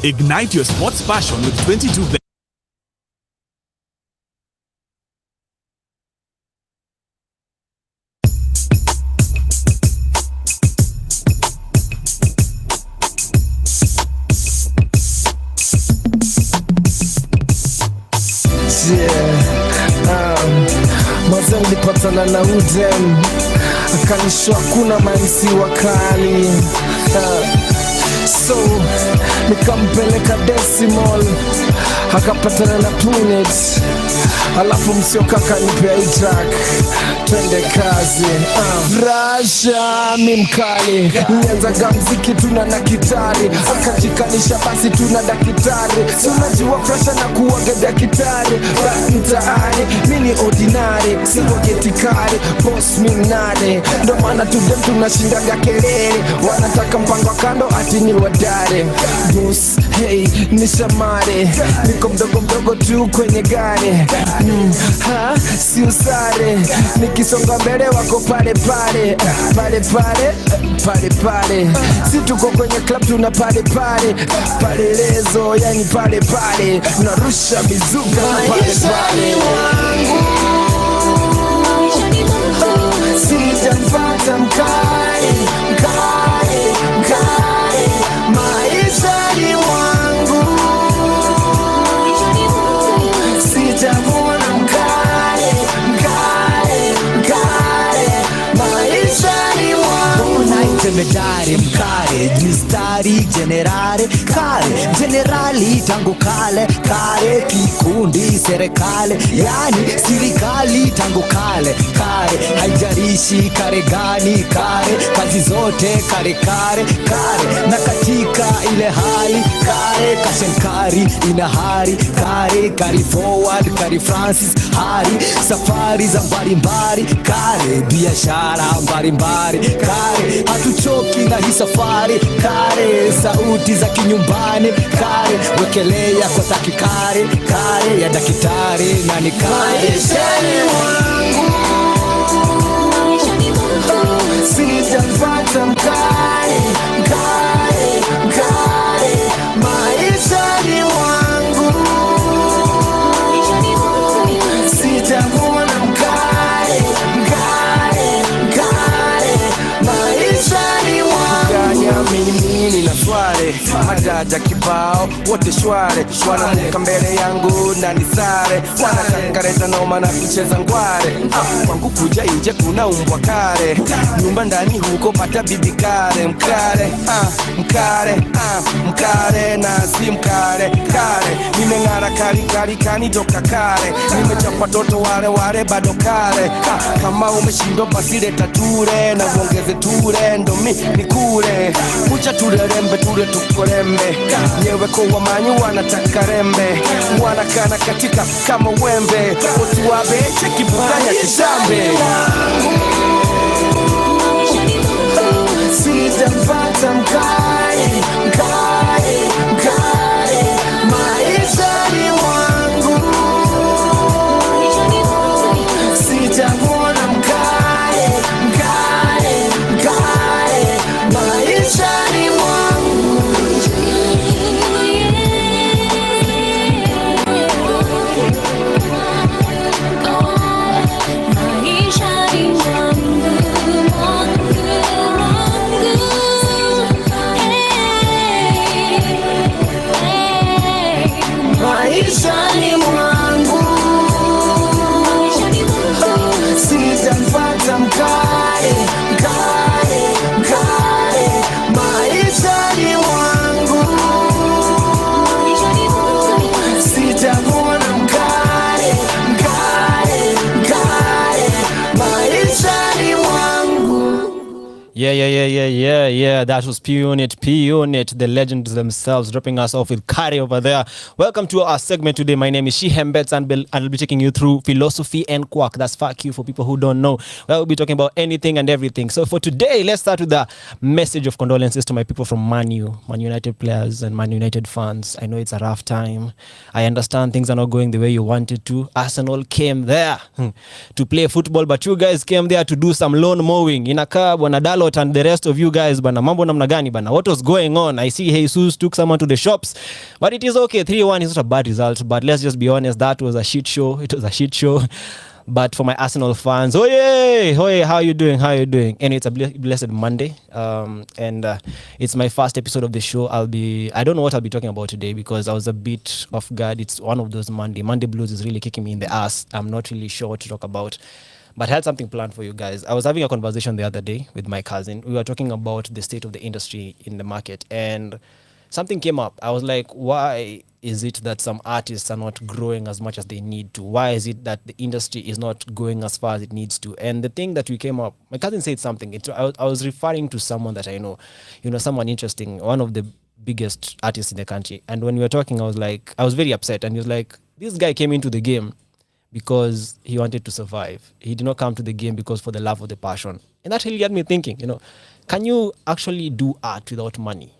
Ignite your sports passion with 22 Mazen nilipatana na udem akanishwa kuna maimsi wakali so nikampeleka Decimal akapatana na Tunet alafu msioka kanipea hii track twende kazi Rasha mimkali nianzaga mziki tuna na kitari akajikanisha basi tuna dakitari tunajua pressure na kuwaga dakitari mtaani mini ordinary siwa getikari boss minare ndo maana tudem tunashindaga kelele wanataka mpango kando ati ni wadare boss hey ni shamare niko mdogo tu kwenye gari si usare nikisonga mbele wako pale si tuko kwenye club tuna pale lezo yani pale narusha mizuka pale sijapata mkali maisha ni wangu sitamwona mkali maisha ni wangu Jemedari mkare, mistari generali tangu kale kikundi serikali yani sirikali tangu kale haijarishi kare gani kazi zote kare na katika ile hali kashenkari ina hari kari forward kari Francis hari safari za mbalimbali biashara mbalimbali hatuchoki na hii safari sauti za kinyumbani wekelea kwa taki ya dakitari na ni maishani wangu sijapata mkali maishani wangu sitamwona mkali maishani wangu mimi na sware madada kibao wote shware wanamuka mbele yangu na nisare wanakangareza noma na kucheza ngware kwangu kuja inje kuna umbwa kare nyumba ndani huko pata bibi kare mkare na si mkare nimeng'ara kari toka kare nimechapa toto wale bado kare kama umeshindwa basi leta ture na uongeze ture ndo mi nikure kucha turerembe ture tukorembe nyewe kwa wamanyu wanataka rembe wanakana katika kama wembe otu wabe cheki bukanya kishambe sijapata mkali maisha ni wangu sitamwona mkali maisha ni wangu maishani mwangu sijapata mkali maishani mwangu sitamwona mkali maishani mwangu. Yeah. That was P Unit, the legends themselves, dropping us off with Kari over there. Welcome to our segment today. My name is Shihembetsa, and I'll be taking you through philosophy and quack. That's F.A.Q for people who don't know. We'll be talking about anything and everything. So for today, let's start with the message of condolences to my people from Man United players and Man United fans. I know it's a rough time. I understand things are not going the way you wanted to. Arsenal came there to play football, but you guys came there to do some lawn mowing. Inakaa Bwana Dalo Scott and the rest of you guys, bana, mambo namna gani bana? What was going on? I see Jesus took someone to the shops, but it is okay. 3-1 is not a bad result, but let's just be honest, that was a shit show. It was a shit show. But for my Arsenal fans, oh yeah, how you doing? Anyway, it's a blessed Monday, and it's my first episode of the show. I don't know what I'll be talking about today because I was a bit off guard. It's one of those Monday blues is really kicking me in the ass. I'm not really sure what to talk about, but I had something planned for you guys. I was having a conversation the other day with my cousin. We were talking about the state of the industry in the market, and something came up. I was like, why is it that some artists are not growing as much as they need to? Why is it that the industry is not going as far as it needs to? And the thing that we came up, my cousin said something. I was referring to someone that I know, someone interesting, one of the biggest artists in the country. And when we were talking, I was very upset. And he was like, this guy came into the game because he wanted to survive. He did not come to the game because for the love of the passion. And that really got me thinking, can you actually do art without money?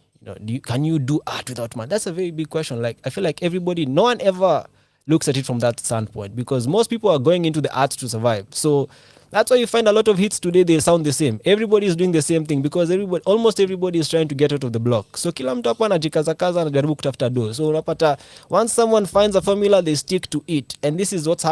Can you do art without money? That's a very big question. Like, I feel like no one ever looks at it from that standpoint because most people are going into the arts to survive. So that's why you find a lot of hits today, they sound the same. Everybody is doing the same thing because almost everybody is trying to get out of the block. So kila mtu hapa anajikaza anajaribu kutafuta do. So unapata, once someone finds a formula, they stick to it. And this is what's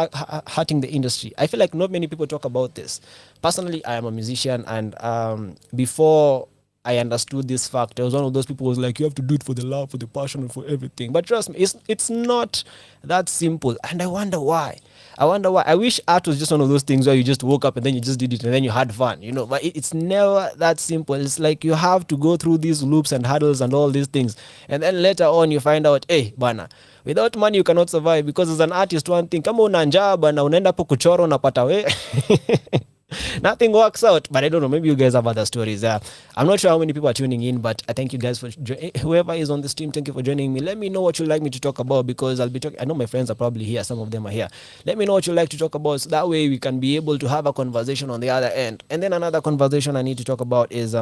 hurting the industry. I feel like not many people talk about this. Personally, I am a musician, and before I understood this fact, I was one of those people who was like, you have to do it for the love, for the passion, and for everything. But trust me, it's not that simple. And I wonder why. I wish art was just one of those things where you just woke up and then you just did it and then you had fun, But it's never that simple. It's like you have to go through these loops and hurdles and all these things. And then later on you find out, hey, bana, without money you cannot survive. Because as an artist, one thing, kama una njaa bana, unaenda hapo kuchora unapata we. Nothing works out, but I don't know. Maybe you guys have other stories. I'm not sure how many people are tuning in, but I thank you guys for whoever is on the stream. Thank you for joining me. Let me know what you'd like me to talk about because I'll be talking. I know my friends are probably here. Some of them are here. Let me know what you'd like to talk about, so that way we can be able to have a conversation on the other end. And then another conversation I need to talk about is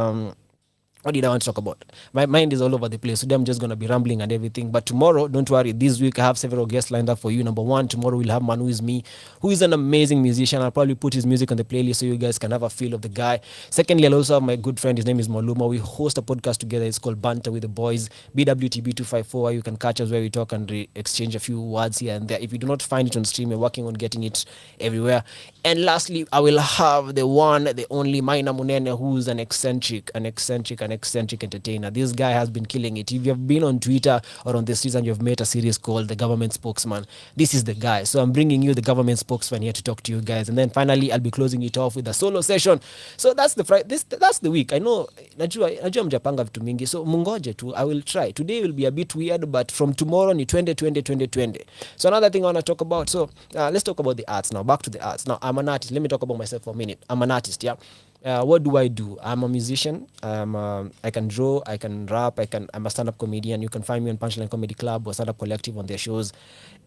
what did I want to talk about? My mind is all over the place. Today I'm just going to be rambling and everything. But tomorrow, don't worry, this week I have several guests lined up for you. Number one, tomorrow we'll have Manu is me, who is an amazing musician. I'll probably put his music on the playlist so you guys can have a feel of the guy. Secondly, I'll also have my good friend. His name is Moluma. We host a podcast together. It's called Banter with the Boys, BWTB254, where you can catch us where we talk and exchange a few words here and there. If you do not find it on stream, we're working on getting it everywhere. And lastly, I will have the one, the only Maina Munene, who's an eccentric entertainer. This guy has been killing it. If you have been on Twitter or on the streets and you've met a series called The Government Spokesman, this is the guy. So I'm bringing you the government spokesman here to talk to you guys. And then finally, I'll be closing it off with a solo session. So that's that's the week. I know, najua mjapanga vitu mingi. So mungoje tu, I will try. Today will be a bit weird, but from tomorrow ni 2020. So another thing I want to talk about. So let's talk about the arts now. Back to the arts. Now, I'm an artist. Let me talk about myself for a minute. I'm an artist, yeah. What do I do? I'm a musician. I can draw, I can rap, I'm a stand-up comedian. You can find me on Punchline Comedy Club or Stand-Up Collective on their shows.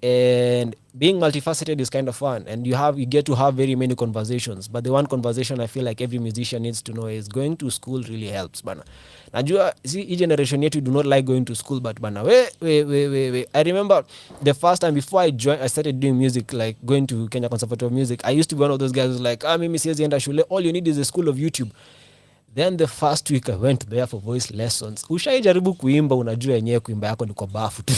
And being multifaceted is kind of fun. And you get to have very many conversations. But the one conversation I feel like every musician needs to know is going to school really helps, bana. Najua, see, generation yetu do not like going to school, but bana, wait. I remember the first time before I started doing music, like going to Kenya Conservative of Music, I used to be one of those guys who's like, mimi siwezi enda shule, all you need is a school of YouTube. Then the first week I went there for voice lessons. Ushaijaribu kuimba, unajua yenyewe kuimba yako ni kwa bafu tu.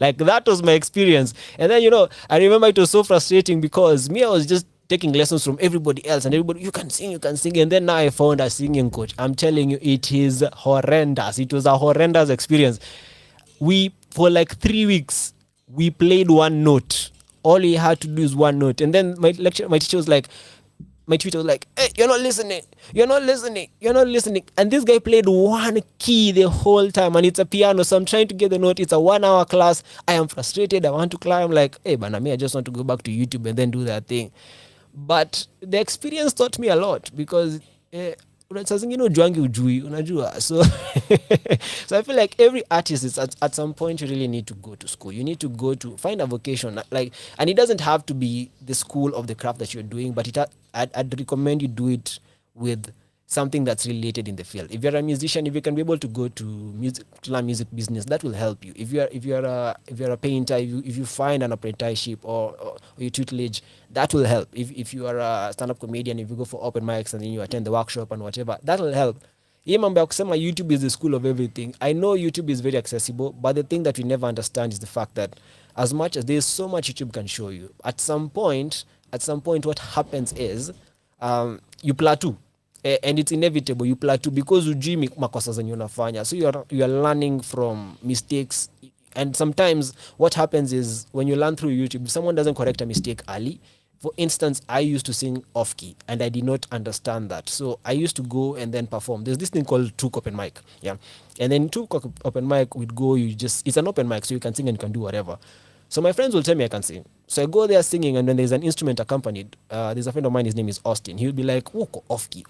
Like that was my experience. And then, I remember it was so frustrating because I was just taking lessons from everybody else and everybody, you can sing. And then now I found a singing coach. I'm telling you, it is horrendous. It was a horrendous experience. For like 3 weeks, we played one note. All he had to do is one note. And then my teacher was like, my Twitter was like, hey, you're not listening. And this guy played one key the whole time, and it's a piano. So I'm trying to get the note. It's a 1 hour class. I am frustrated. I want to cry. I'm like, hey, Banami, I just want to go back to YouTube and then do that thing. But the experience taught me a lot because saa zingine ujuangi ujui, unajua. So I feel like every artist is at some point you really need to go to school. You need to go to find a vocation, and it doesn't have to be the school of the craft that you're doing, but I'd recommend you do it with something that's related in the field. If you're a musician, if you can be able to go to learn music business, that will help you. If you're a painter, if you find an apprenticeship or your tutelage, that will help. If you are a stand-up comedian, if you go for open mics and then you attend the workshop and whatever, that will help. Hii mambo ya kusema YouTube is the school of everything. I know YouTube is very accessible, but the thing that we never understand is the fact that as much as there's so much YouTube can show you, at some point what happens is you plateau. And it's inevitable, you plateau because ujui makosa zenye unafanya. So you are learning from mistakes. And sometimes what happens is when you learn through YouTube, if someone doesn't correct a mistake early. For instance, I used to sing off key and I did not understand that. So I used to go and then perform. There's this thing called Took Open Mic. Yeah. And then Took Open Mic, we'd go, it's an open mic, so you can sing and you can do whatever. So my friends will tell me I can sing. So I go there singing, and when there's an instrument accompanied, there's a friend of mine, his name is Austin. He'll be like, uko off key.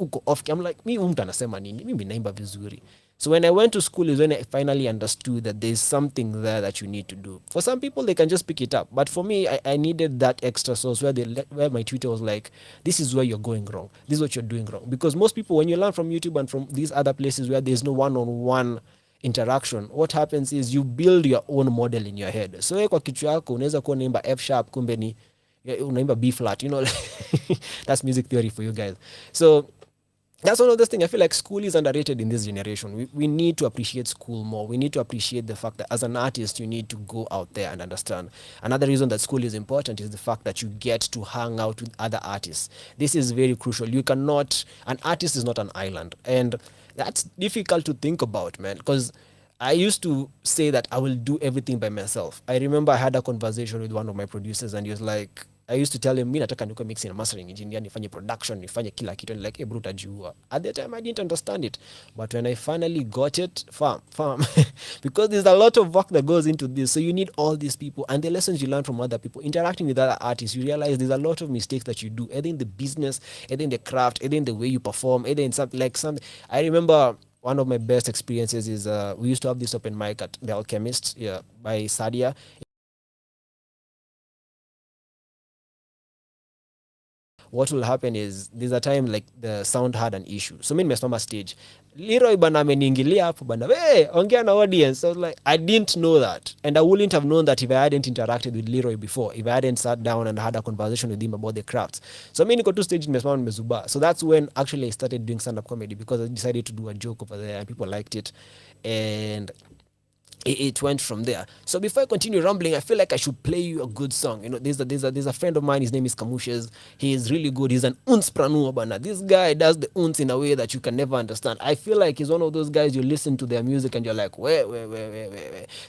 I'm like, mi mtu anasema nini? Mimi naimba vizuri. So when I went to school is when I finally understood that there's something there that you need to do. For some people, they can just pick it up. But for me, I needed that extra source where my tutor was like, this is where you're going wrong. This is what you're doing wrong. Because most people, when you learn from YouTube and from these other places where there's no one-on-one interaction, what happens is you build your own model in your head. So kwa kichwa yako unaweza kuwa unaimba F sharp, kumbe ni unaimba B flat, you know. That's music theory for you guys. So that's one of those things. I feel like school is underrated in this generation. We need to appreciate school more. We need to appreciate the fact that as an artist, you need to go out there and understand. Another reason that school is important is the fact that you get to hang out with other artists. This is very crucial. An artist is not an island. And that's difficult to think about, man, because I used to say that I will do everything by myself. I remember I had a conversation with one of my producers and he was like, I used to tell him, mi nataka nikuwe mixing and mastering engineer, nifanye production, nifanye kila kitu. And like, hey, bro, utajiua. At the time, I didn't understand it. But when I finally got it, farm. Because there's a lot of work that goes into this. So you need all these people. And the lessons you learn from other people, interacting with other artists, you realize there's a lot of mistakes that you do, either in the business, either in the craft, either in the way you perform, either in something. I remember one of my best experiences is we used to have this open mic at The Alchemist by Sadia. What will happen is there's a time like the sound had an issue. So mimi nimesimama stage. Leroy bana ameniingilia hapo bana. Hey, ongea na audience. So I was like, I didn't know that. And I wouldn't have known that if I hadn't interacted with Leroy before, if I hadn't sat down and had a conversation with him about the crafts. So mimi niko tu stage nimesimama nimezuba. So that's when actually I started doing stand-up comedy because I decided to do a joke over there and people liked it. And it went from there. So before I continue rambling, I feel like I should play you a good song. You know, there's a friend of mine, his name is Kamushes. He is really good. He's an unspranua bana. This guy does the uns in a way that you can never understand. I feel like he's one of those guys you listen to their music and you're like, wait.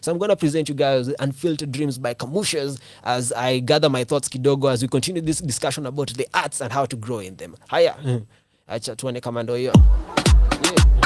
So I'm going to present you guys Unfiltered Dreams by Kamushes as I gather my thoughts kidogo as we continue this discussion about the arts and how to grow in them. Haya. Acha tuone kama ndo hiyo. Yeah.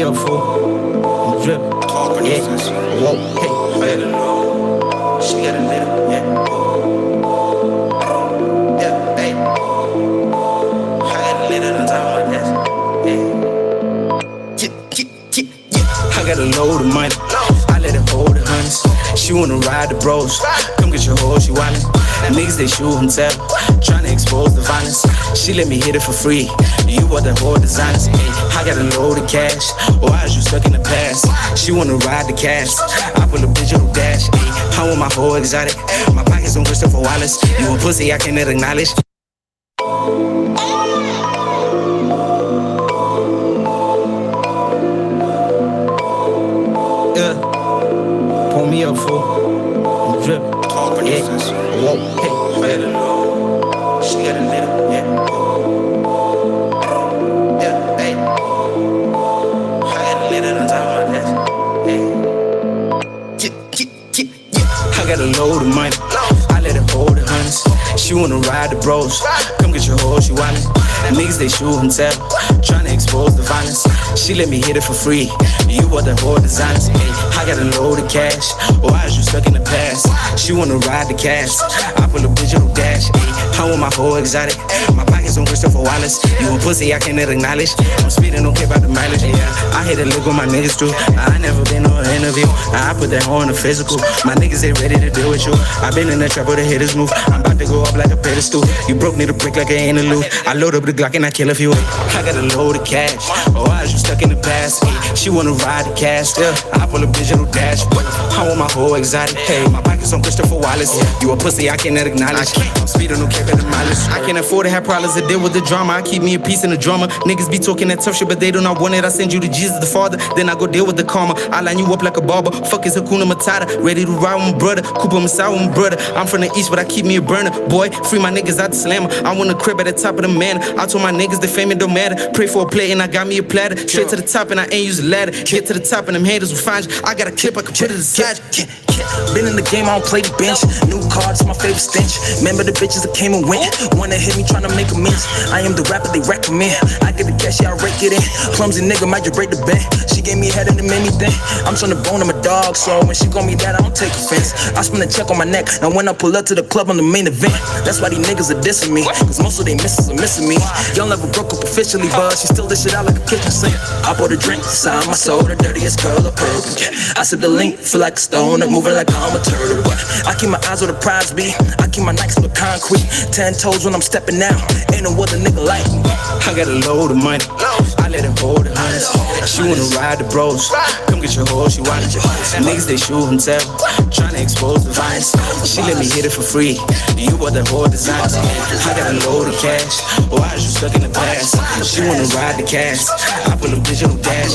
me up, fool. I'm dripping. Yeah. Whoa. Hey. She got a little, yeah. Yeah, hey. I got a little on top of my desk. Yeah. I got a load of money. I let her hold the hundreds. She wanna ride the bros. Come get your hoe, she wildin'. Niggas, they shoot and tell. Tryna expose the violence. She let me hit it for free. You are the whole designers. Hey, I got a load of cash. Why is you stuck in the past? She wanna ride the cash. I pull a digital dash. Hey, I want my whole exotic. My pockets on Christopher Wallace. You a pussy I cannot acknowledge. Yeah. Pull me up, fool. I'm dripping. Yeah. Whoa. Hey. She got a little, yeah. Yeah, hey. I got a little on top of my desk. Yeah. I got a load of money. I let her hold the hundreds. She wanna ride the bros. Come get your hoe, she wildin'. Niggas, they shoot and tell. Tryna expose the violence. She let me hit it for free. You are the whole designers. Hey, I got a load of cash. Why is you stuck in the past? She wanna ride the cash. I pull a digital dash. Hey, I want my whole exotic. My pockets on Christopher Wallace. You a pussy I cannot acknowledge. I'm speeding, don't care about the mileage. Yeah, I hit a lick with my niggas too. I never been on an interview. I put that hoe in the physical. My niggas, they ready to deal with you. I been in the trap where the hitters move. I'm about to go up like a pedestal. You broke me to break like an interlude. I load up the Glock and I kill a few. I got a load of cash. Why is you stuck in the past? Hey, she wanna ride the cash. Yeah, I pull a digital dash. I want my whole exotic. Hey, my pockets on Christopher Wallace. You a pussy I cannot acknowledge. I'm speeding, don't care about the mileage. I can't afford to have problems to deal with the drama. I keep me a piece in the drama. Niggas be talking that tough shit, but they do not want it. I send you to Jesus the Father, then I go deal with the karma. I line you up like a barber. Fuck is Hakuna Matata. Ready to ride with my brother. Cooper Masai with my brother. I'm from the east, but I keep me a burner. Boy, free my niggas out the slammer. I want a crib at the top of the manor. I told my niggas the fame it don't matter. Pray for a plate and I got me a platter. Straight to the top and I ain't use a ladder. Get to the top and them haters will find you. I got a clip, I can put it aside. Been in the game, I don't play the bench. New cards, my favorite stench. Remember the bitches that came and went. Wanna hit me, tryna make amends. I am the rapper they recommend. I get the cash, yeah, I rake it in. Clumsy nigga might just break the bank. She gave me a head and it made me think. I'm tryna bone, I'm a dog, so when she call me that, I don't take offense. I spend a check on my neck. Now when I pull up to the club, I'm the main event. That's why these niggas are dissing me. Cause most of they misses are missing me. Y'all never broke up officially, but she still dish it out like a kitchen sink. I bought a drink, sign my soul, the dirtiest girl of purple. I sip the link, feel like a stone, I'm moving like I'm a turtle. But I keep my eyes where the prize be. I keep my Nikes with concrete. 10 toes when I'm stepping out. Ain't no other nigga like me. I got a load of money. I let her hold the hundreds. She wanna ride the bros. Come get your hoe, she wanted you. Niggas, they shoot and tell. Tryna expose the violence. She let me hit it for free. You are the whole designers. I got a load of cash. Why is you stuck in the past? She wanna ride the cash. I pull a digital dash.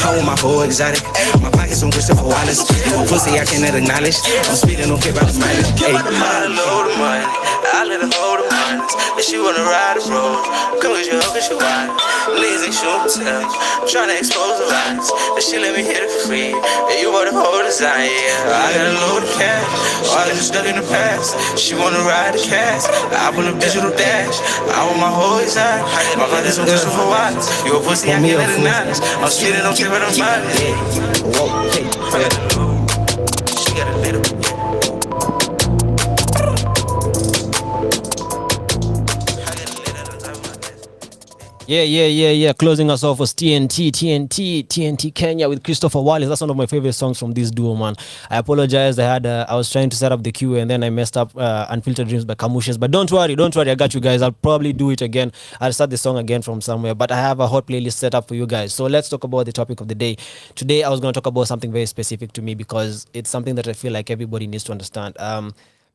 I want my whole exotic. My pockets on Christopher Wallace. You a pussy I cannot acknowledge. I'm speeding, don't care about the mileage. Hey. I got a load of money. I let her hold the money. If she wanna ride the road, come get your hoe, get your wine. Lazy shoot tell. Tryna expose the violence. But she let me hit it for free. And you want the whole design, yeah. I got a load of cash. Why is you stuck in the past? She wanna ride the cash. I pull a digital dash. I want my whole design. My brother's on Christopher Wallace. You a pussy, I can't let it not. I'm speeding, don't care about the mileage. Whoa, hey, she got a little, yeah. Yeah. Closing us off was TNT Kenya with Christopher Wallace. That's one of my favorite songs from this duo, man. I apologize. I was trying to set up the queue and then I messed up Unfiltered Dreams by Kamushes. But don't worry. I got you guys. I'll probably do it again. I'll start the song again from somewhere. But I have a hot playlist set up for you guys. So let's talk about the topic of the day. Today, I was going to talk about something very specific to me because it's something that I feel like everybody needs to understand.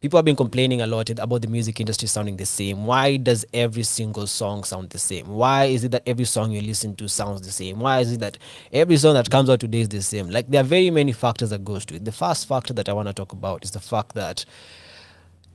People have been complaining a lot about the music industry sounding the same. Why does every single song sound the same? Why is it that every song you listen to sounds the same? Why is it that every song that comes out today is the same? Like, there are very many factors that goes to it. The first factor that I want to talk about is the fact that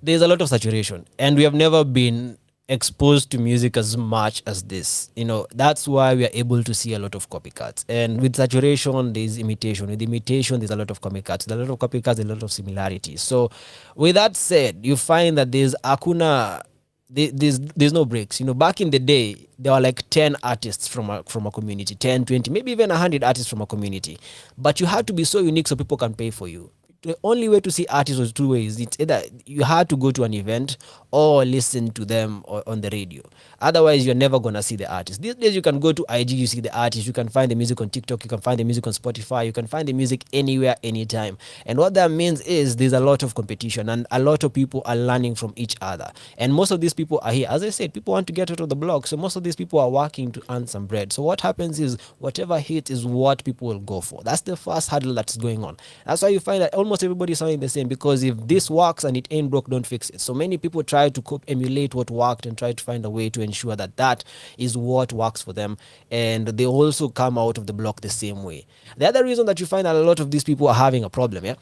there's a lot of saturation, and we have never been exposed to music as much as this. That's why we are able to see a lot of copycats. And with saturation, there's imitation. With imitation, there's a lot of copycats. There's a lot of copycats, there's a lot of similarities. So with that said, you find that there's hakuna there's no breaks. Back in the day, there were like 10 artists from a community, 10, 20, maybe even 100 artists from a community. But you had to be so unique so people can pay for you. The only way to see artists was two ways. It's either you had to go to an event or listen to them on the radio. Otherwise, you're never going to see the artist. These days, you can go to IG, you see the artist, you can find the music on TikTok, you can find the music on Spotify, you can find the music anywhere, anytime. And what that means is there's a lot of competition and a lot of people are learning from each other. And most of these people are here. As I said, people want to get out of the block. So most of these people are working to earn some bread. So what happens is whatever hits is what people will go for. That's the first hurdle that's going on. That's why you find that almost everybody is sounding the same, because if this works and it ain't broke, don't fix it. So many people try to emulate what worked and try to find a way to ensure that that is what works for them, and they also come out of the block the same way. The other reason that you find that a lot of these people are having a problem,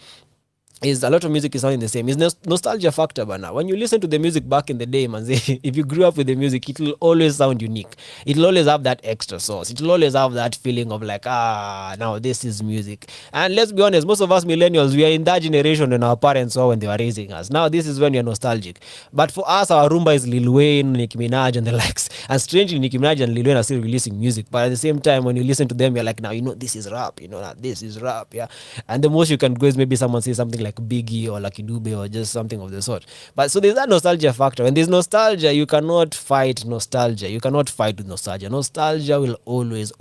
is a lot of music is sounding the same. Is nostalgia factor, but now when you listen to the music back in the day, man, if you grew up with the music, it will always sound unique. It will always have that extra sauce. It will always have that feeling of like, now this is music. And let's be honest, most of us millennials, we are in that generation when our parents saw when they were raising us. Now this is when you're nostalgic. But for us, our rumba is Lil Wayne, Nicki Minaj, and the likes. And strangely, Nicki Minaj and Lil Wayne are still releasing music. But at the same time, when you listen to them, you're like, now this is rap. This is rap. Yeah. And the most you can go is maybe someone say something like Biggie or Lucky Dube or just something of the sort. But so there's that nostalgia factor. When there's nostalgia, you cannot fight nostalgia. You cannot fight with nostalgia. Nostalgia will always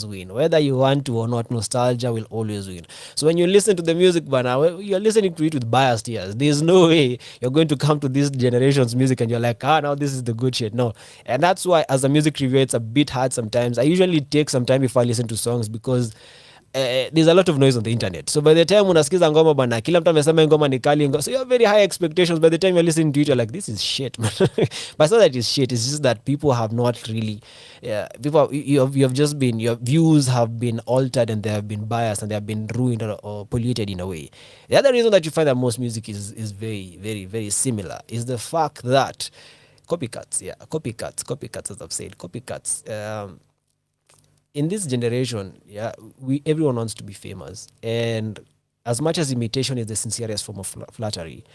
win. Whether you want to or not, nostalgia will always win. So when you listen to the music, you're listening to it with biased ears. There's no way you're going to come to this generation's music and you're like, now this is the good shit. No. And that's why as a music reviewer, it's a bit hard sometimes. I usually take some time before I listen to songs, because there's a lot of noise on the internet. So by the time unasikiza ngoma bana, kila mtu amesema ngoma ni kali, so you have very high expectations. By the time you're listening to it, you're like, this is shit, man. But it's not that it's shit. It's just that people have not really, you have just been, your views have been altered and they have been biased and they have been ruined or polluted in a way. The other reason that you find that most music is very, very, very similar is the fact that copycats, as I've said, copycats. In this generation, everyone wants to be famous. And as much as imitation is the sincerest form of flattery,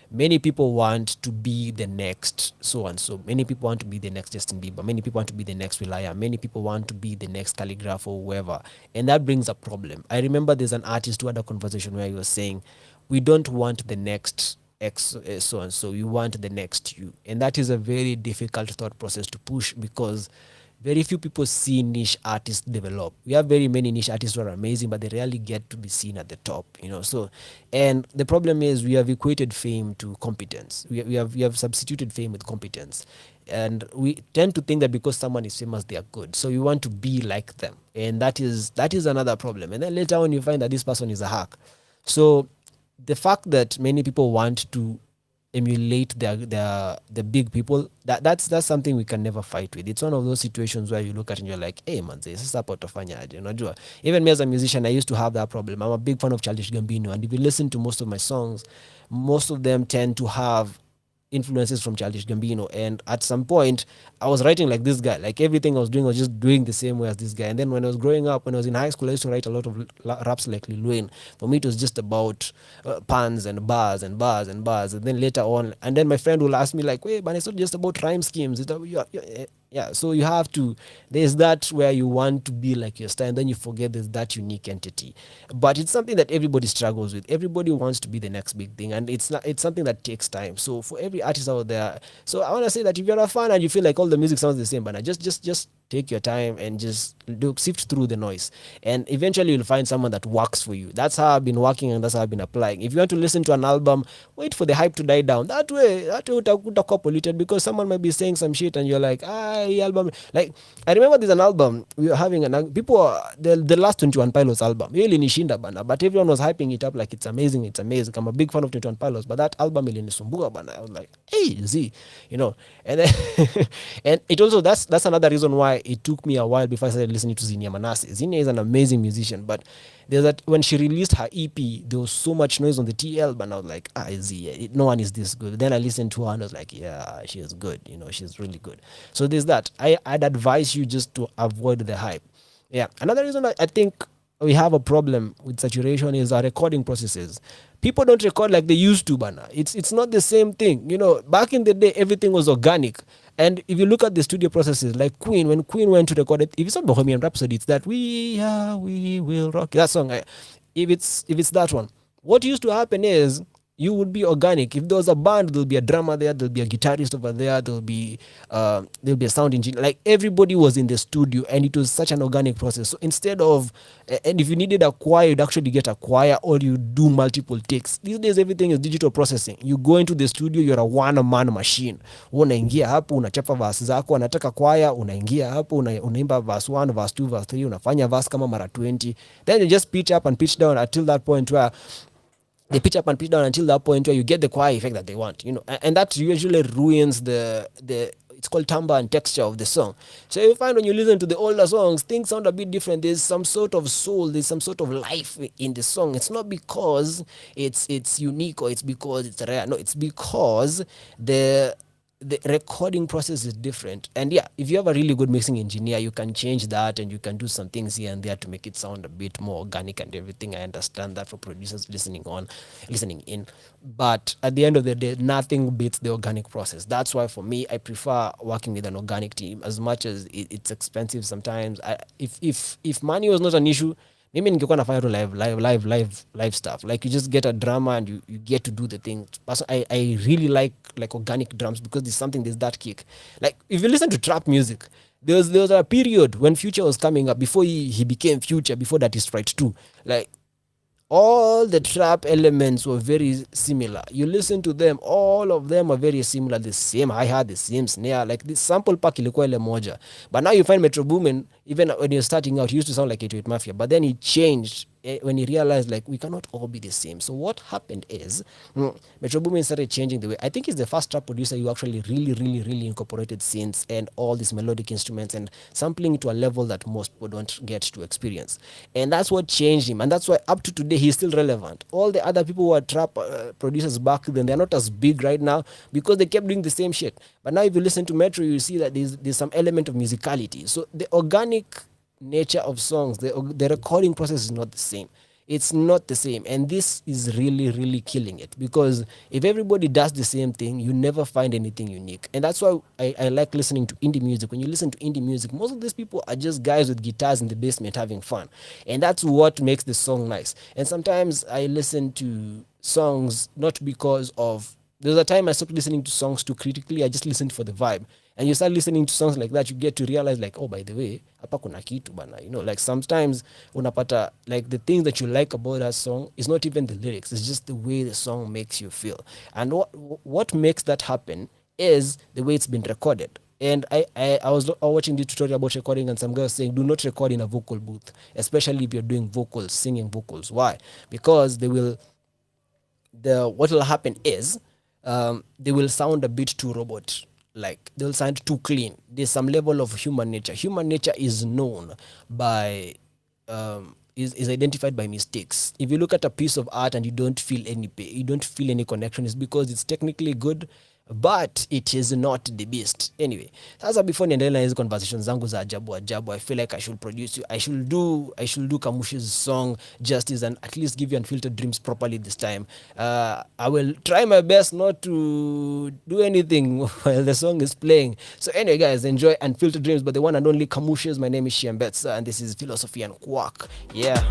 many people want to be the next so-and-so. Many people want to be the next Justin Bieber. Many people want to be the next Wilaya. Many people want to be the next Calligraph or whoever. And that brings a problem. I remember there's an artist who had a conversation where he was saying, we don't want the next X so-and-so. We want the next you. And that is a very difficult thought process to push, because very few people see niche artists develop. We have very many niche artists who are amazing, but they rarely get to be seen at the top, So, and the problem is we have equated fame to competence. We have substituted fame with competence. And we tend to think that because someone is famous, they are good. So you want to be like them. And that is another problem. And then later on, you find that this person is a hack. So the fact that many people want to emulate the big people, that's something we can never fight with. It's one of those situations where you look at it and you're like, hey man, this is hapo utafanyaje, unajua. Even me as a musician, I used to have that problem. I'm a big fan of Childish Gambino, and if you listen to most of my songs, most of them tend to have influences from Childish Gambino. And at some point I was writing like this guy. Like everything I was doing, I was just doing the same way as this guy. And then when I was growing up, when I was in high school, I used to write a lot of raps like Lil Wayne. For me, it was just about puns and bars and bars and bars. And then later on, and then my friend will ask me like, wait, but it's not just about rhyme schemes. So you have to, there's that where you want to be like your style, and then you forget there's that unique entity. But it's something that everybody struggles with. Everybody wants to be the next big thing, and it's something that takes time. So for every artist out there, so I want to say that if you're a fan and you feel like all the music sounds the same, but just take your time and just sift through the noise, and eventually you'll find someone that works for you. That's how I've been working, and that's how I've been applying. If you want to listen to an album, wait for the hype to die down. That way utakuwa polluted, because someone might be saying some shit and you're like, album. Like I remember there's an album we were having, the last 21 Pilots album really nishinda bana, but everyone was hyping it up like it's amazing. I'm a big fan of 21 Pilots, but that album really nisumbua bana. I was like, hey, Z, and then and it also, that's another reason why it took me a while before I started listening to Zinia Manase. Zinia is an amazing musician, but there's that when she released her EP, there was so much noise on the TL, but I was like, Z, no one is this good. Then I listened to her and I was like, yeah, she is good, she's really good. So there's that. I'd advise you just to avoid the hype. Yeah. Another reason I think we have a problem with saturation is our recording processes. People don't record like they used to, bana. It's not the same thing. You know, back in the day, everything was organic. And if you look at the studio processes, like Queen, when Queen went to record it, if it's not Bohemian Rhapsody, it's that we will rock. That song, if it's that one, what used to happen is you would be organic. If there was a band, there'll be a drummer there, there'll be a guitarist over there, there'll be a sound engineer. Like everybody was in the studio, and it was such an organic process. So instead of, and if you needed a choir, you'd actually get a choir, or you do multiple takes. These days, everything is digital processing. You go into the studio, you're a one-man machine. Unaingia hapo, unachapa verse zako, unataka choir, unaingia hapo, unaimba verse 1, verse 2, verse 3, unafanya verse kama mara 20. Then you just pitch up and pitch down until that point where they pitch up and pitch down until that point where you get the choir effect that they want, you know, and that usually ruins the it's called timbre and texture of the song. So you find when you listen to the older songs, things sound a bit different. There's some sort of soul, there's some sort of life in the song. It's not because it's unique or it's because it's rare. No, it's because the recording process is different. And yeah, if you have a really good mixing engineer, you can change that and you can do some things here and there to make it sound a bit more organic and everything. I understand that for producers listening in. But at the end of the day, nothing beats the organic process. That's why for me, I prefer working with an organic team as much as it's expensive sometimes. If money was not an issue, maybe ningekuwa nafanya tu live stuff. Like you just get a drummer and you get to do the thing. I really like organic drums because there's that kick. Like if you listen to trap music, there was a period when Future was coming up before he became Future, before that is Right 2. Like all the trap elements were very similar. You listen to them, all of them are very similar. The same hi-hat, the same snare. Like the sample pack ilikuwa ile moja. But now you find Metro Boomin, even when you're starting out, he used to sound like 88 Mafia. But then he changed when he realized like we cannot all be the same. So what happened is Metro Boomin started changing the way. I think he's the first trap producer who actually really incorporated synths and all these melodic instruments and sampling to a level that most people don't get to experience. And that's what changed him. And that's why up to today he's still relevant. All the other people who are trap producers back then, they're not as big right now because they kept doing the same shit. But now if you listen to Metro, you see that there's some element of musicality. So the organic nature of songs, the recording process is not the same. It's not the same. And this is really killing it, because if everybody does the same thing, you never find anything unique. And that's why I like listening to indie music. When you listen to indie music, most of these people are just guys with guitars in the basement having fun. And that's what makes the song nice. And sometimes I listen to songs not because of... There's a time I stopped listening to songs too critically. I just listened for the vibe. And you start listening to songs like that, you get to realize like, oh, by the way, hapa kuna kitu bana. You know, like sometimes unapata, like the things that you like about that song is not even the lyrics. It's just the way the song makes you feel. And what makes that happen is the way it's been recorded. And I was watching the tutorial about recording, and some guy was saying, do not record in a vocal booth, especially if you're doing vocals, singing vocals. Why? Because what will happen is they will sound a bit too robot. Like they'll sound too clean. There's some level of human nature. Human nature is known by is identified by mistakes. If you look at a piece of art and you don't feel any connection, it's because it's technically good, but it is not the best. Anyway, sasa before niendelee na hizo conversations zangu za ajabu, I feel like I should produce you. I should do Kamush's song justice and at least give you Unfiltered Dreams properly this time. I will try my best not to do anything while the song is playing. So anyway, guys, enjoy Unfiltered Dreams by the one and only Kamush's. My name is Shihembetsa and this is Philosophy and Quark. Yeah.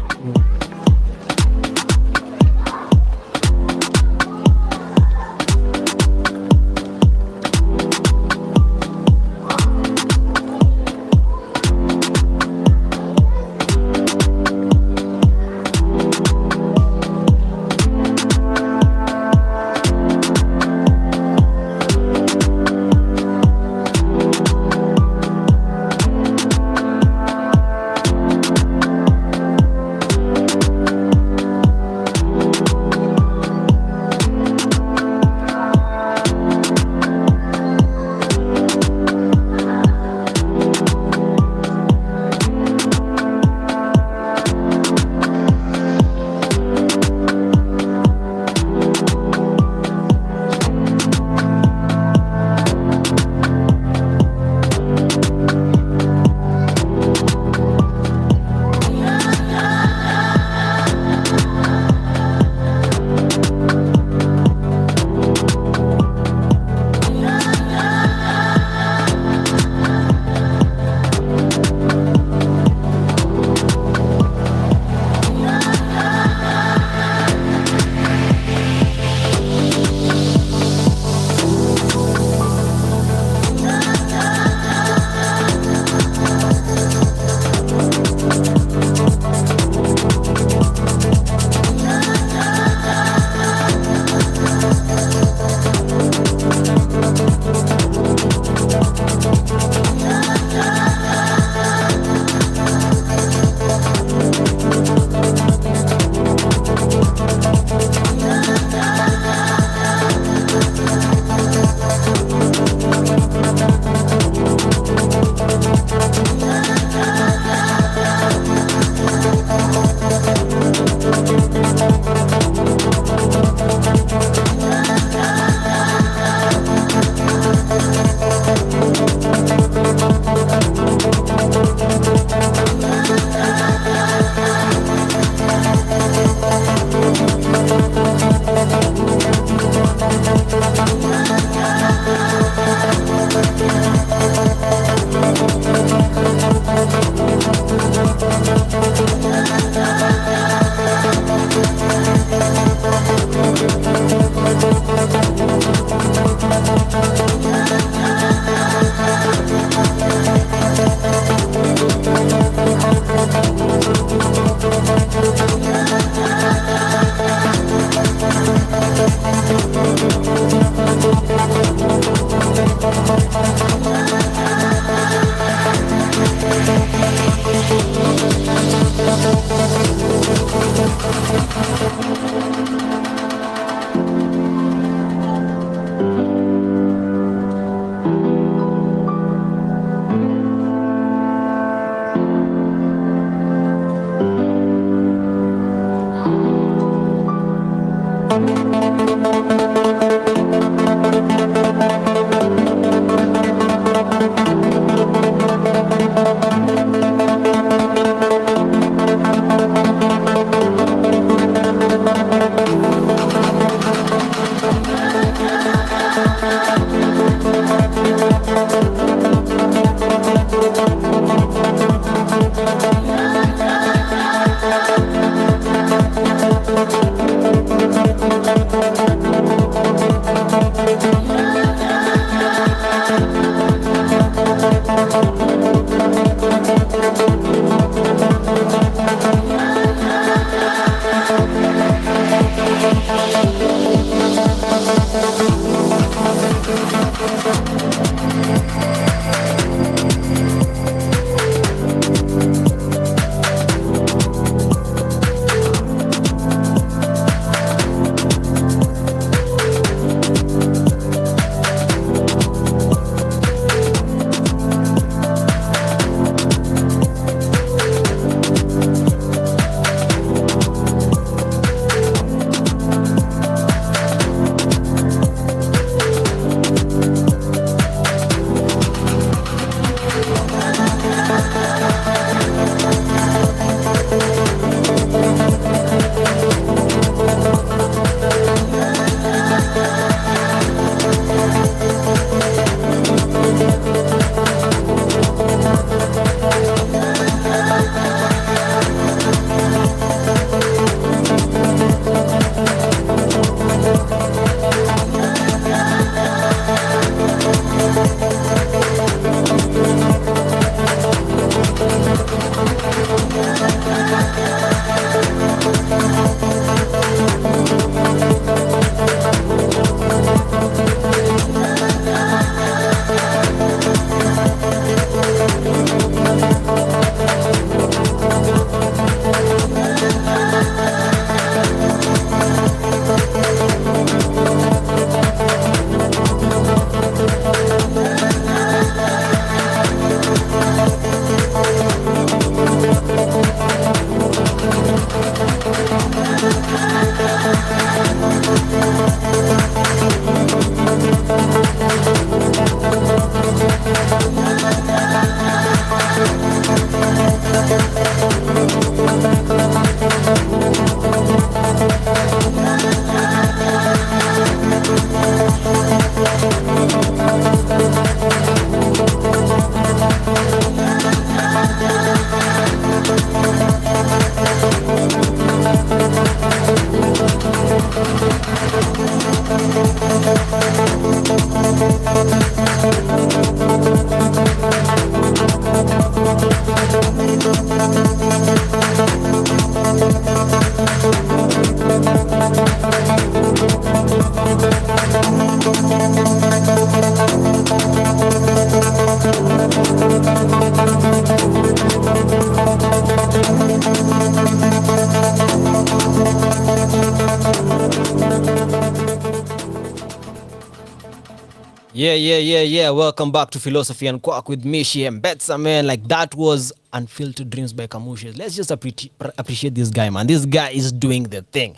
Yeah. Welcome back to Philosophy and Quack with me, Shihembetsa, man. Like, that was Unfiltered Dreams by Kamushi. Let's just appreciate this guy, man. This guy is doing the thing.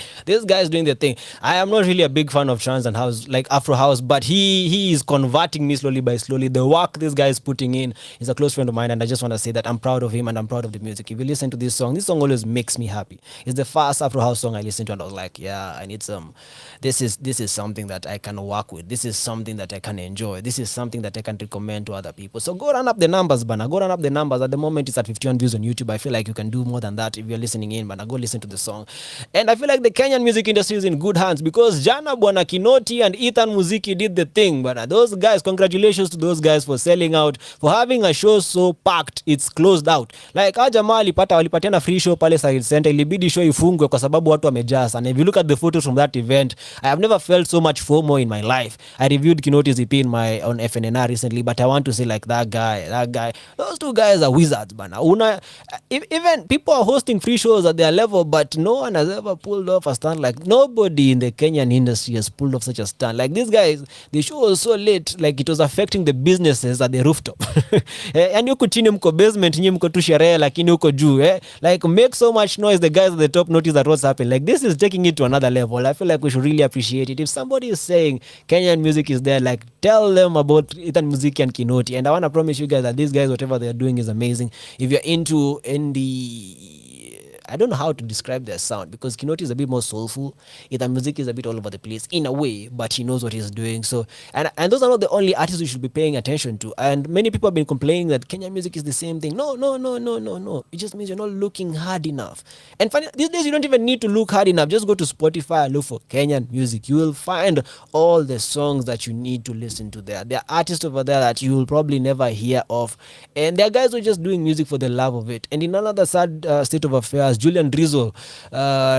I am not really a big fan of trance and house, like Afro house, but he is converting me slowly by slowly. The work this guy is putting in is a close friend of mine, and I just want to say that I'm proud of him and I'm proud of the music. If you listen to this song always makes me happy. It's the first Afro house song I listened to, and I was like, yeah, I need some. This is something that I can work with. This is something that I can enjoy. This is something that I can recommend to other people. So go run up the numbers, bana. Go run up the numbers. At the moment, it's at 51 views on YouTube. I feel like you can do more than that if you're listening in, bana. Go listen to the song. And I feel like the Kenyan music industry is in good hands because Jana Bwana Kinoti and Ethan Muziki did the thing, bana. Those guys, congratulations to those guys for selling out, for having a show so packed, it's closed out. Like Ajama walipatiana free show pale Side Center, ilibidi show ifungwe kwa sababu watu wamejaa. And if you look at the photos from that event, I have never felt so much FOMO in my life. I reviewed Kinoti's EP on FNNR recently, but I want to say like that guy, those two guys are wizards, bana. Even people are hosting free shows at their level, but no one has ever pulled off a stunt like nobody in the Kenyan industry has pulled off such a stunt. Like these guys, the show was so late, like it was affecting the businesses at the rooftop. And huko chini mko basement, nyinyi mko tu sherehe, lakini huko juu, like make so much noise, the guys at the top notice that what's happening. Like this is taking it to another level. I feel like we should really appreciate it. If somebody is saying Kenyan music is there, like tell them about Ethan Muziki and Kinoti. And I want to promise you guys that these guys, whatever they're doing is amazing. If you're into indie, I don't know how to describe their sound because Kinoti is a bit more soulful. Ethan Muziki is a bit all over the place in a way, but he knows what he's doing. So, and those are not the only artists we should be paying attention to. And many people have been complaining that Kenyan music is the same thing. No. It just means you're not looking hard enough. And funny, these days you don't even need to look hard enough. Just go to Spotify and look for Kenyan music. You will find all the songs that you need to listen to there. There are artists over there that you will probably never hear of. And there are guys who are just doing music for the love of it. And in another sad state of affairs, Julian Drizzle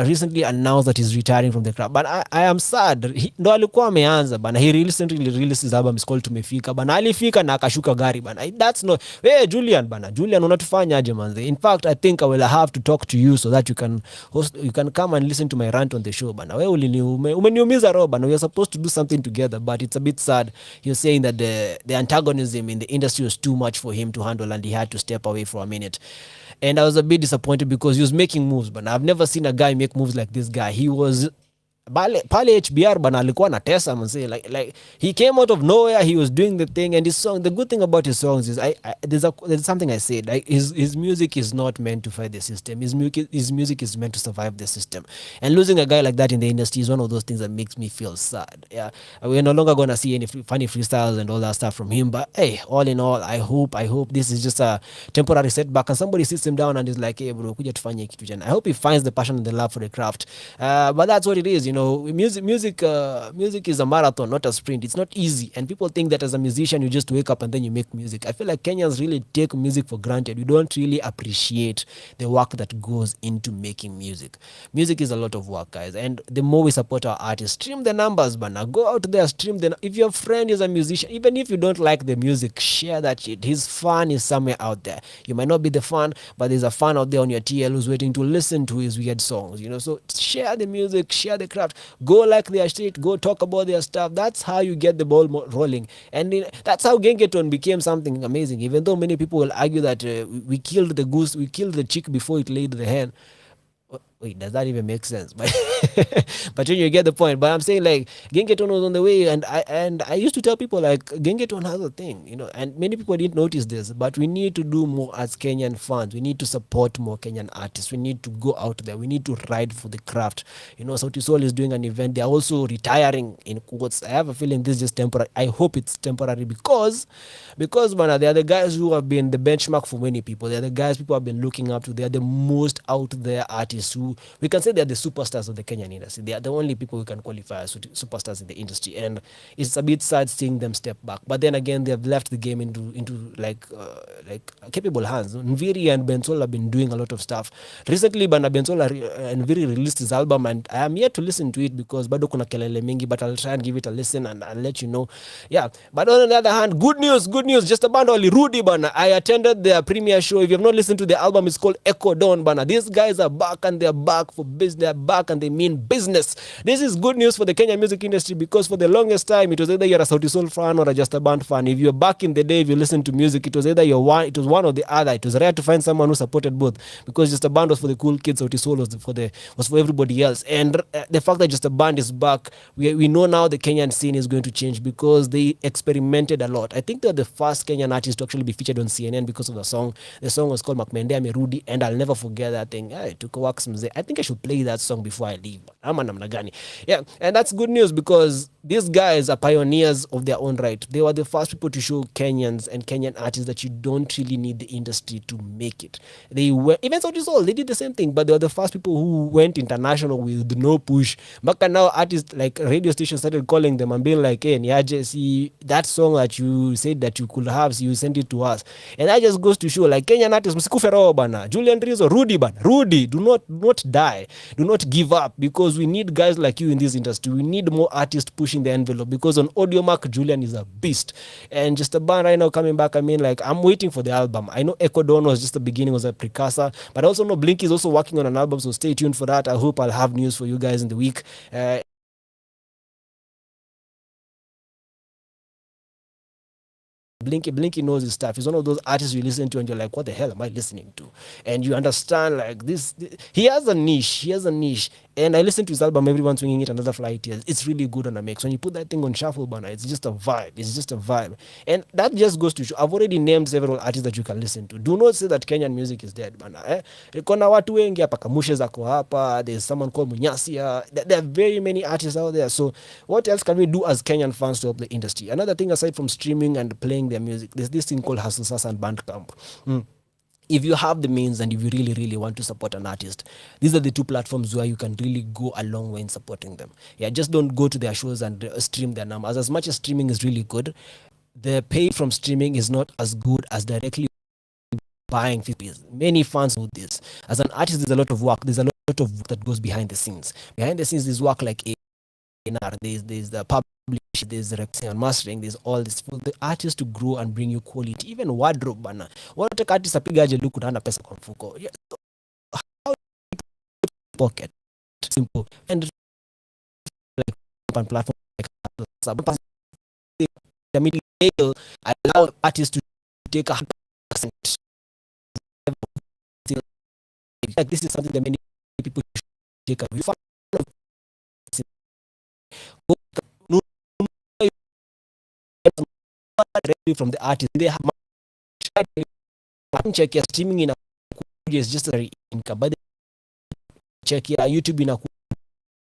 recently announced that he's retiring from the craft. But I am sad. Ndo alikuwa ameanza bana. He recently released his album, it's called Tumefika bana. Alifika na akashuka gari bana. That's not. Hey Julian bana. Julian unatufanya aje manze. In fact, I think I will have to talk to you so that you can come and listen to my rant on the show bana. Wewe umeniumiza roho bana. We are supposed to do something together, but it's a bit sad. He was saying that the antagonism in the industry was too much for him to handle and he had to step away for a minute. And I was a bit disappointed because he was making moves, but I've never seen a guy make moves like this guy. He was pale HBR bana alikuwa anatesa mzee, like he came out of nowhere. He was doing the thing, and his song, the good thing about his songs is there's something I said, like his music is not meant to fight the system. His music is meant to survive the system, and losing a guy like that in the industry is one of those things that makes me feel sad. Yeah, we're no longer gonna see any funny freestyles and all that stuff from him, but hey, all in all, I hope this is just a temporary setback and somebody sits him down and is like, hey bro, kuja tufanye kitu jana. I hope he finds the passion and the love for the craft, but that's what it is, you know. Music is a marathon, not a sprint. It's not easy, and people think that as a musician you just wake up and then you make music. I feel like Kenyans really take music for granted. We don't really appreciate the work that goes into making music. Music is a lot of work, guys, and the more we support our artists, stream the numbers, bana. Go out there, stream them. If your friend is a musician, even if you don't like the music, share that shit. His fan is somewhere out there. You might not be the fan, but there's a fan out there on your TL who's waiting to listen to his weird songs, you know. So share the music, share the craft. Go like their shit, go talk about their stuff. That's how you get the ball rolling. And that's how Gengeton became something amazing. Even though many people will argue that we killed the goose, we killed the chick before it laid the hen. Wait, does that even make sense? But when you get the point. But I'm saying like Gengeton was on the way, and I used to tell people like Gengeton has a thing, you know, and many people didn't notice this. But we need to do more as Kenyan fans. We need to support more Kenyan artists. We need to go out there. We need to ride for the craft. You know, Sauti Sol is doing an event. They're also retiring in quotes. I have a feeling this is just temporary. I hope it's temporary because man, they are the guys who have been the benchmark for many people. They are the guys people have been looking up to. They are the most out there artists who we can say they are the superstars of the Kenyan industry. They are the only people who can qualify as superstars in the industry, and it's a bit sad seeing them step back. But then again, they have left the game into like capable hands. Nviri and Bensoul have been doing a lot of stuff recently. Bana Bensoul and Nviri released his album, and I am yet to listen to it because bado kuna kelele mingi, but I'll try and give it a listen and I'll let you know. Yeah, but on the other hand, good news. Just a band only Rudy bana. I attended their premiere show. If you have not listened to the album, it's called Echo Dawn bana. These guys are back and they're back for business. They're back and they mean business. This is good news for the Kenyan music industry because for the longest time, it was either you're a Sauti Sol fan or a Just a Band fan. If you're back in the day, if you listen to music, it was either it was one or the other. It was rare to find someone who supported both because Just a Band was for the cool kids, Sauti Sol was for everybody else. And the fact that Just a Band is back, we know now the Kenyan scene is going to change because they experimented a lot. I think they're the first Kenyan artist to actually be featured on CNN because of the song. The song was called Makmende Amerudi, and I'll never forget that thing. It took a wax mzee. I think I should play that song before I leave. Ama namna gani? Yeah, and that's good news because these guys are pioneers of their own right. They were the first people to show Kenyans and Kenyan artists that you don't really need the industry to make it. They were, even Sauti Sol, they did the same thing, but they were the first people who went international with no push. But now artists like radio stations started calling them and being like, hey, Niaje, see that song that you said that you could have, so you sent it to us. And that just goes to show, like, Kenyan artists, msikufe roho bana, Julian Rizzo, Rudy bana, Rudy, do not die, do not give up, because we need guys like you in this industry. We need more artists pushing the envelope, because on Audio Mark, Julian is a beast. And Just a Band right now coming back, I mean, like, I'm waiting for the album. I know Echo Dawn was just the beginning, was a precursor, but I also know Blink is also working on an album, so stay tuned for that. I hope I'll have news for you guys in the week. Blinky knows his stuff. He's one of those artists you listen to and you're like, what the hell am I listening to? And you understand, like, this he has a niche. And I listen to his album, Everyone's Swinging It, Another Flight Years. It's really good on a mix. When you put that thing on shuffle, bana, it's just a vibe. And that just goes to show, I've already named several artists that you can listen to. Do not say that Kenyan music is dead, bana. Kuna watu wengi hapa, Kamushe zako hapa, there's someone called Munyasia. There are very many artists out there. So what else can we do as Kenyan fans to help the industry? Another thing aside from streaming and playing their music, there's this thing called Hustle Sasa and Bandcamp. If you have the means and if you really, really want to support an artist, these are the two platforms where you can really go a long way in supporting them. Yeah, just don't go to their shows and stream their numbers. As much as streaming is really good, the pay from streaming is not as good as directly buying fees. Many fans know this. As an artist, there's a lot of work. There's a lot of work that goes behind the scenes. Behind the scenes, there's work like there's the publish, there's recording and mastering, there's all this for the artist to grow and bring you quality. Even wardrobe bana, wanataka artist apiga aje look na pesa kwa mfuko. Yeah, so how pocket simple and like on platform like the middle scale allow artists to take 100%. Like this is something that many people should take up. From the artist, they have check your streaming in a is just a income, but check your YouTube in a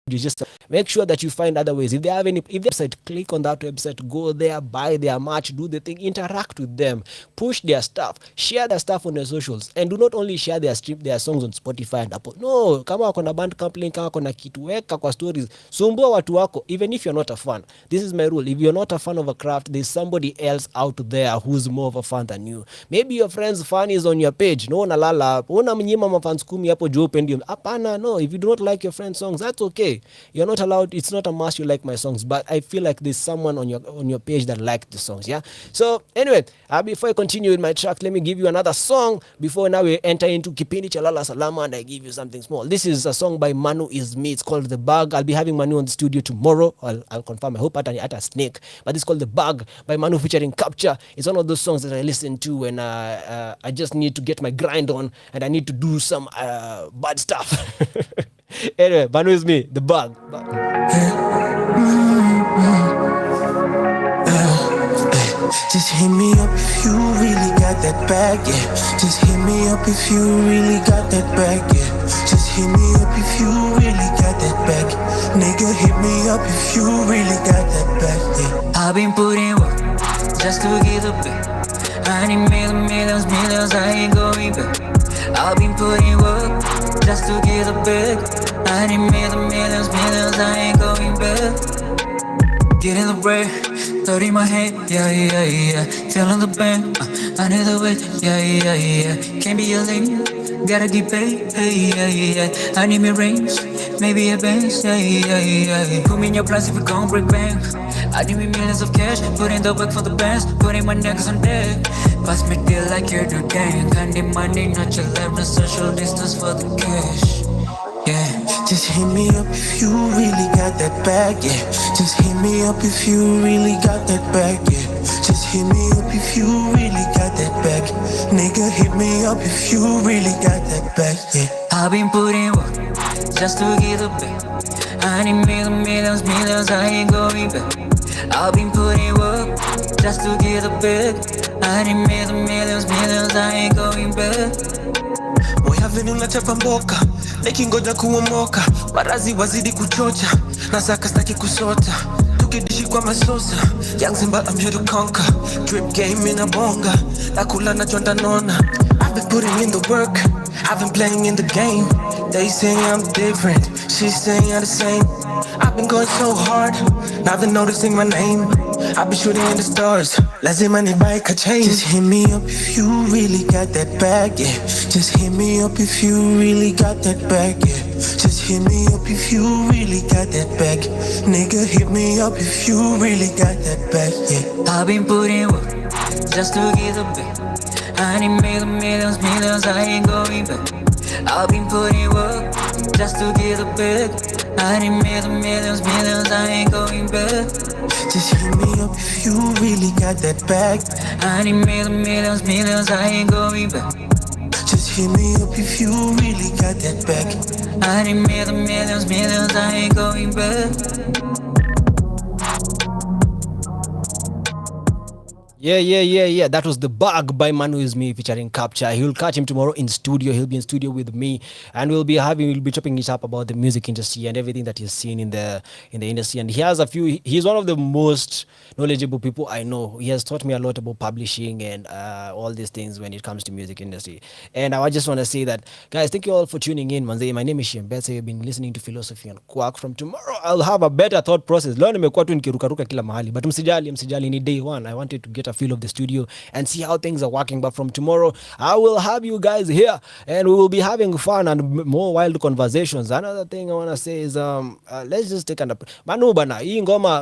just make sure that you find other ways. If they have any, if they website, click on that website, go there, buy their merch, do the thing, interact with them, push their stuff, share their stuff on their socials, and do not only share their songs on Spotify and Apple. No, kama wako na Bandcamp link, kama wako na kitu, weka kwa stories, sumbua watu wako, even if you're not a fan. This is my rule. If you're not a fan of a craft, there's somebody else out there who's more of a fan than you. Maybe your friend's fan is on your page. No, nalala, una mnyima mafans 10 hapo juu pendium. Hapana, no. If you do not like your friend's songs, that's okay. You're not allowed. It's not a must you like my songs, but I feel like there's someone on your page that liked the songs. Yeah. So anyway, before I continue with my track, let me give you another song before now we enter into Kipindi cha Lala Salama and I give you something small. This is a song by Manu Is Me. It's called The Bug. I'll be having Manu on the studio tomorrow. I'll confirm. I hope at a snake, but it's called The Bug by Manu featuring Capture. It's one of those songs that I listen to when I just need to get my grind on and I need to do some bad stuff. Anyway, Manu Is Me, The Bug. Just hit me up if you really got that bag, yeah. Just hit me up if you really got that bag, yeah. Just hit me up if you really got that bag. Nigga, hit me up if you really got that bag, yeah. I've been putting work just to get the bag. I need millions, I ain't going back. I've been putting work just to get the bag. I need millions, I ain't going back. Getting the bread, 30 in my head, yeah. Feeling the band, I need the weight, yeah. Can't be a lame, gotta get paid, yeah. I need me rings, maybe a Benz, yeah. Put me in your place if we gon' break bank. I need me millions of cash, put in the work for the bands, putting my niggas on deck. Pass me deal like you're the gang, can't need money, not your life, no social distance for the cash. Just hit me up if you really got that bag, yeah. Just hit me up if you really got that bag, yeah. Just hit me up if you really got that bag. Nigga, hit me up if you really got that bag, yeah. I've been putting work just to get a bag. I need millions, I ain't going back. I've been putting work just to get a bag. I need millions, I ain't going back. Moya venu nachapa mboka, nikingoja kuomoka. Barazi wazidi kuchocha, nasaka staki kusota. Tukidishi kwa masosa, young Simba I'm here to conquer. Drip game in a bonga, nakula na chonda nona. I've been putting in the work, I've been playing in the game. They say I'm different, she's saying I'm the same. I've been going so hard, now they're noticing my name. I've been shooting in the stars, lazima nibuy a change. Just hit me up if you really got that bag, yeah. Just hit me up if you really got that bag, yeah. Just hit me up if you really got that bag. Nigga, hit me up if you really got that bag, yeah. I've been putting work just to get a bag. I need millions, I ain't going back. I've been putting work just to get a bag. I need millions, I ain't going back. Just hit me up if you really got that bag. I need millions, I ain't going back. Just hit me up if you really got that bag. I need millions, I ain't going back. Yeah. That was The Bug by Manu Is Me featuring Capture. You'll catch him tomorrow in studio. He'll be in studio with me, and we'll be chopping it up about the music industry and everything that he's seen in the industry. And he has he's one of the most knowledgeable people I know. He has taught me a lot about publishing and all these things when it comes to music industry. And I just want to say that, guys, thank you all for tuning in. Manze, my name is Shihembetsa. You've been listening to Philosophy and Quack. From tomorrow, I'll have a better thought process. Leo nimekuwa tu nikirukaruka kila mahali, but msijali ni day one. I wanted to get a feel of the studio and see how things are working. But from tomorrow, I will have you guys here and we will be having fun and more wild conversations. Another thing I want to say is let's just take an Manu bana, hii ngoma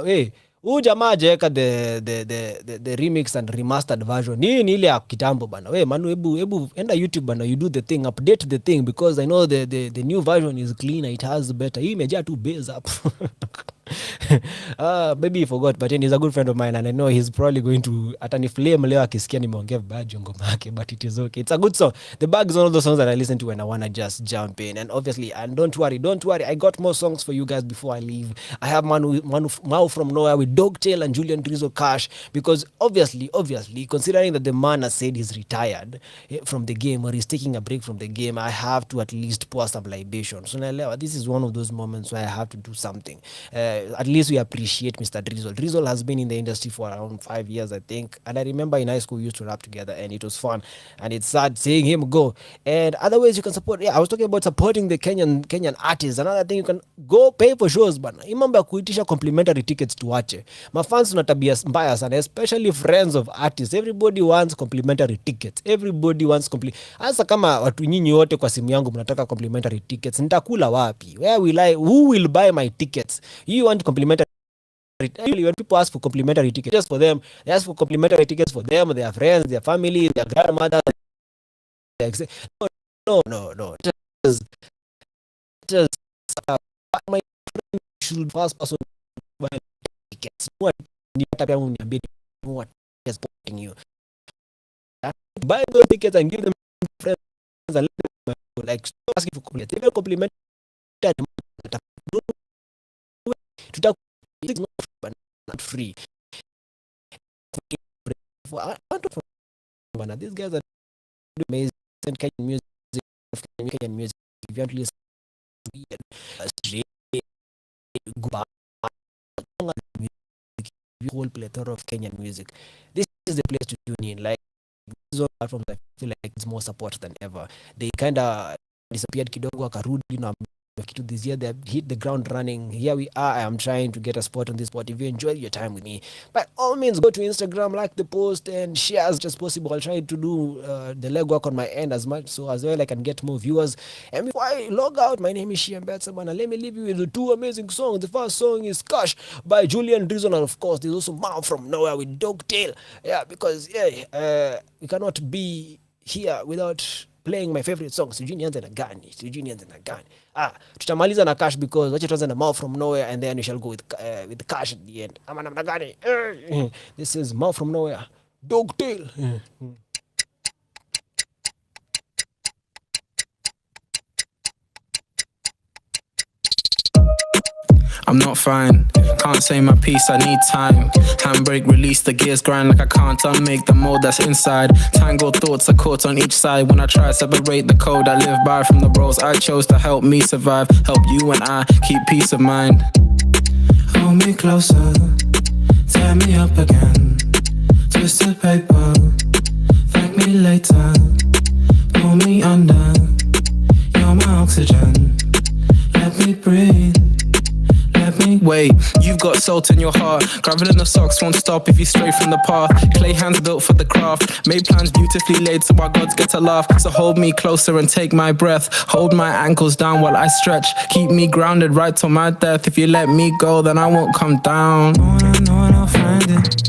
huyu jamaa ajaweka the remix and remastered version. Ni ile ya kitambo bana. Manu, hebu enda YouTube bana, you do the thing, update the thing, because I know the new version is cleaner, it has better. Hii imejaa tu bass up. Maybe he forgot, but he's a good friend of mine and I know he's probably going to ataniflame leo akisikia nimeongea vibaya ngoma yake, but it is okay. It's a good song. The Bug is one of those songs that I listen to when I want to just jump in. And obviously, and don't worry, I got more songs for you guys before I leave. I have Mau from Nowhere with Dogtail and Julian Drizzle Cash, because obviously, considering that the man has said he's retired from the game, or he's taking a break from the game, I have to at least pour some libation. So this is one of those moments where I have to do something. At least we appreciate Mr. Drizzle. Drizzle has been in the industry for around 5 years, I think. And I remember in high school we used to rap together and it was fun. And it's sad seeing him go. And other ways you can support. Yeah, I was talking about supporting the Kenyan artists. Another thing, you can go pay for shows, bana. Imamba kuitisha complimentary tickets tuache. Mafans una tabia mbaya sana, especially friends of artists. Everybody wants complimentary tickets. Everybody wants Hasa kama watu nyinyi wote kwa simu yangu mnataka complimentary tickets, nitakula wapi? Who will buy my tickets? You want complimentary? When people ask for complimentary tickets just for them, they ask for complimentary tickets for them, their friends, their family, their grandmother. No. Just my friend should first person buy tickets. What is supporting you? Buy those tickets and give them friends and let them like stop asking for complimentary. It's not free. These guys are amazing. Kenyan music. If you want to listen to whole plethora of Kenyan music, this is the place to tune in. Like, these are platforms, I feel like it's more support than ever. They kind of disappeared kidogo, akarudi na kitu this year. They have hit the ground running. Here we are. I am trying to get a spot on this spot. If you enjoyed your time with me, by all means, go to Instagram, like the post, and share as much as possible. I'll try to do the legwork on my end as much so as well I can get more viewers. And before I log out, my name is Shihembetsa, and let me leave you with the two amazing songs. The first song is Cash by Julian Drizzle, and of course, there's also Mau from Nowhere with Dogtail. Yeah, because we cannot be here without playing my favorite song. Sijui nianze na gani. Tutamaliza na Cash because wacha tuanze na Mouth from Nowhere and then we shall go with Cash at the end. Ama namna gani? This is Mouth from Nowhere. Dogtail. I'm not fine, can't say my piece, I need time. Handbrake, release the gears, grind like I can't unmake the mold that's inside. Tangled thoughts are caught on each side. When I try to separate the code I live by from the roles I chose to help me survive. Help you and I keep peace of mind. Hold me closer, tear me up again. Twisted paper, thank me later. Pull me under, you're my oxygen. Let me breathe. Wait, you've got salt in your heart. Gravel in the socks won't stop if you stray from the path. Clay hands built for the craft. Made plans beautifully laid so our gods get to laugh. So hold me closer and take my breath. Hold my ankles down while I stretch. Keep me grounded right till my death. If you let me go, then I won't come down. On and on, I'll find it.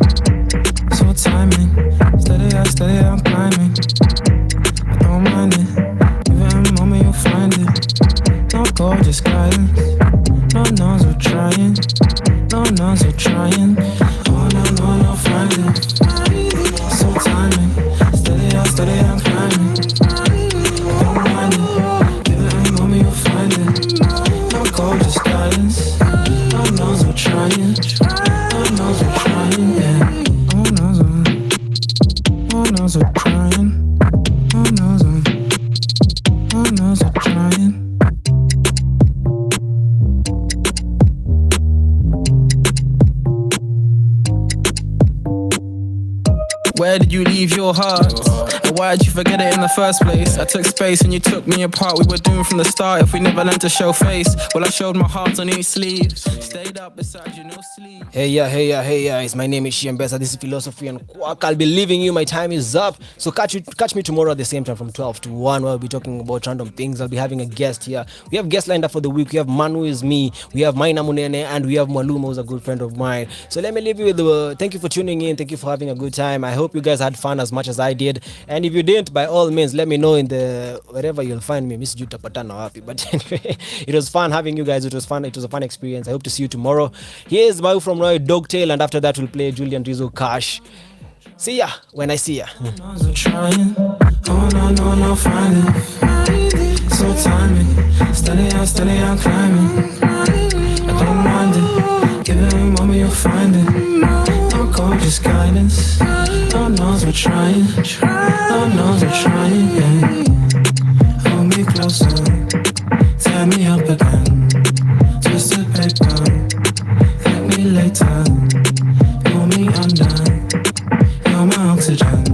So timing, steady, I'm climbing. I don't mind it. Even moment you'll find it. No gorgeous guidance. No one's we're trying. No one's we're trying. On and on, I'll find it. So timing, steady, I'm climbing. Don't mind it. Even moment you'll find it. No gorgeous guidance. No one's we're trying. No one's we're trying. Yeah. No one's we're trying. No one's we're trying. Where did you leave your heart? And why did you forget it in the first place? I took space and you took me apart. We were doomed from the start if we never learned to show face. Well, I showed my heart on each sleeve. Stayed up beside you, no sleep. Hey yeah, my name is Shihembetsa. This is Philosophy and Quack. I'll be leaving you. My time is up. So catch me tomorrow at the same time from 12 to 1 where we'll be talking about random things. I'll be having a guest here. We have guests lined up for the week. We have Manu is me. We have Maina Munene and we have Mwaluma who's a good friend of mine. So let me leave you with thank you for tuning in. Thank you for having a good time. I hope you guys had fun as much as I did. And if you didn't, by all means, let me know in the wherever you'll find me. Miss Juta Patana happy. But anyway, it was fun having you guys. It was fun. It was a fun experience. I hope to see you tomorrow. Here's Mau from Roy Dogtail, and after that we'll play Julian Rizzo Cash. See ya when I see ya. Trying, no, find it. So timing, steady, I'm climbing. I don't mind it. Give it a moment, you'll find it. No gorgeous guidance. No knows we're trying. No knows we're trying. Yeah. Hold me closer, tear me up again. Twisted paper, thank me later. Pull me under, you're my oxygen.